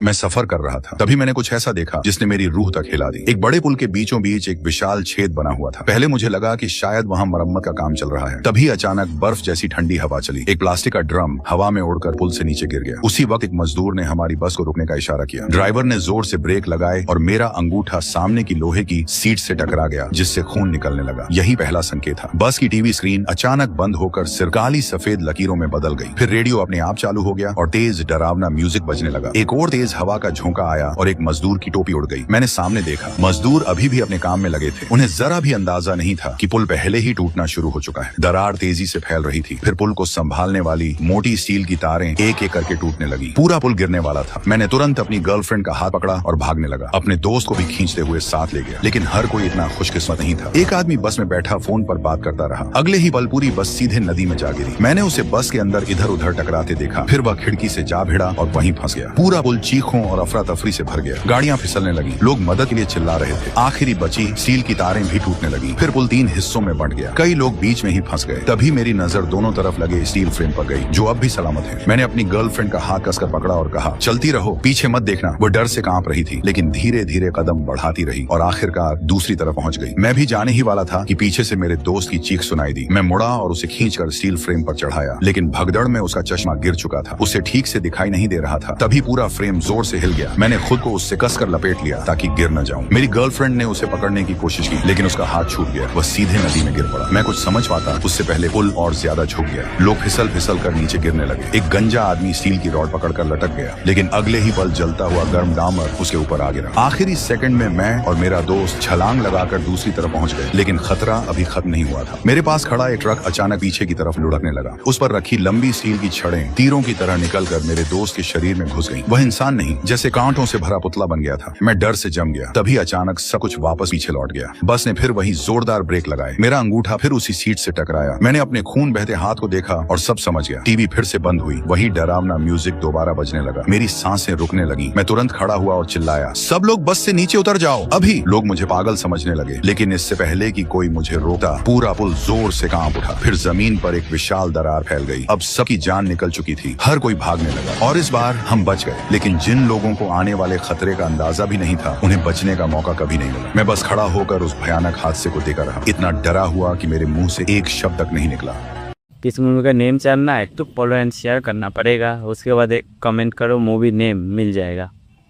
मैं सफर कर रहा था, तभी मैंने कुछ ऐसा देखा जिसने मेरी रूह तक हिला दी। एक बड़े पुल के बीचों बीच एक विशाल छेद बना हुआ था। पहले मुझे लगा कि शायद वहाँ मरम्मत का काम चल रहा है, तभी अचानक बर्फ जैसी ठंडी हवा चली। एक प्लास्टिक का ड्रम हवा में उड़कर पुल से नीचे गिर गया। उसी वक्त एक मजदूर ने हमारी बस को रुकने का इशारा किया। ड्राइवर ने जोर से ब्रेक लगाए और मेरा अंगूठा सामने की लोहे की सीट से टकरा गया, जिससे खून निकलने लगा। यही पहला संकेत था। बस की टीवी स्क्रीन अचानक बंद होकर सिर्फ काली सफेद लकीरों में बदल गई। फिर रेडियो अपने आप चालू हो गया और तेज डरावना म्यूजिक बजने लगा। एक और तेज हवा का झोंका आया और एक मजदूर की टोपी उड़ गई। मैंने सामने देखा, मजदूर अभी भी अपने काम में लगे थे। उन्हें जरा भी अंदाजा नहीं था कि पुल पहले ही टूटना शुरू हो चुका है। दरार तेजी से फैल रही थी। फिर पुल को संभालने वाली मोटी स्टील की तारें एक एक करके टूटने लगी। पूरा पुल गिरने वाला था। मैंने तुरंत अपनी गर्लफ्रेंड का हाथ पकड़ा और भागने लगा। अपने दोस्त को भी खींचते हुए साथ ले गया, लेकिन हर कोई इतना खुशकिस्मत नहीं था। एक आदमी बस में बैठा फोन पर बात करता रहा। अगले ही पल पूरी बस सीधे नदी में जा गिरी। मैंने उसे बस के अंदर इधर उधर टकराते देखा। फिर वह खिड़की से जा भिड़ा और वहीं फंस गया। पूरा पुल चीखों और अफरा तफरी से भर गया। गाड़ियां फिसलने लगी। लोग मदद के लिए चिल्ला रहे थे। आखिरी बची स्टील की तारें भी टूटने लगी। फिर पुल 3 हिस्सों में बंट गया। कई लोग बीच में ही फंस गए। तभी मेरी नजर दोनों तरफ लगे स्टील फ्रेम पर गई, जो अब भी सलामत है। मैंने अपनी गर्लफ्रेंड का हाथ कसकर पकड़ा और कहा, चलती रहो, पीछे मत देखना। वो डर से कांप रही थी, लेकिन धीरे धीरे कदम बढ़ाती रही और आखिरकार दूसरी तरफ पहुंच गई। मैं भी जाने ही वाला था कि पीछे से मेरे दोस्त की चीख सुनाई दी। मैं मुड़ा और उसे खींचकर स्टील फ्रेम पर चढ़ाया, लेकिन भगदड़ में उसका चश्मा गिर चुका था। उसे ठीक से दिखाई नहीं दे रहा था। तभी पूरा फ्रेम जोर से हिल गया। मैंने खुद को उससे कसकर लपेट लिया ताकि गिर न जाऊं। मेरी गर्लफ्रेंड ने उसे पकड़ने की कोशिश की, लेकिन उसका हाथ छूट गया। वह सीधे नदी में गिर पड़ा। मैं कुछ समझ पाता उससे पहले पुल और ज्यादा झुक गया। लोग फिसल फिसल कर नीचे गिरने लगे। एक गंजा आदमी स्टील की रॉड पकड़कर लटक गया, लेकिन अगले ही पल जलता हुआ गर्म डामर उसके ऊपर आ गिरा। आखिरी सेकंड में मैं और मेरा दोस्त छलांग लगाकर दूसरी तरफ पहुंच गए, लेकिन खतरा अभी खत्म नहीं हुआ था। मेरे पास खड़ा एक ट्रक अचानक पीछे की तरफ लुढ़कने लगा। उस पर रखी लंबी स्टील की छड़ें तीरों की तरह निकलकर मेरे दोस्त के शरीर में घुस गईं। वह इंसान नहीं, जैसे कांटों से भरा पुतला बन गया था। मैं डर से जम गया। तभी अचानक सब कुछ वापस पीछे लौट गया। बस ने फिर वही जोरदार ब्रेक लगाए। मेरा अंगूठा फिर उसी सीट से टकराया। मैंने अपने खून बहते हाथ को देखा और सब समझ गया। टीवी फिर से बंद हुई। वही डरावना म्यूजिक दोबारा बजने लगा। मेरी सांसें रुकने लगी। मैं तुरंत खड़ा हुआ और चिल्लाया, सब लोग बस से नीचे उतर जाओ अभी। लोग मुझे पागल समझने लगे, लेकिन इससे पहले कि कोई मुझे रोकता, पूरा पुल जोर से कांप उठा। फिर जमीन पर एक विशाल दरार फैल गई। अब सबकी जान निकल चुकी थी। हर कोई भागने लगा और इस बार हम बच गए। लेकिन जिन लोगों को आने वाले खतरे का अंदाजा भी नहीं था, उन्हें बचने का मौका कभी नहीं मिला। मैं बस खड़ा होकर उस भयानक हादसे को देखा रहा, इतना डरा हुआ कि मेरे मुंह से एक शब्द तक नहीं निकला। किस मूवी का नेम जानना है तो फॉलो एंड शेयर करना पड़ेगा। उसके बाद एक कमेंट करो, मूवी नेम मिल जाएगा।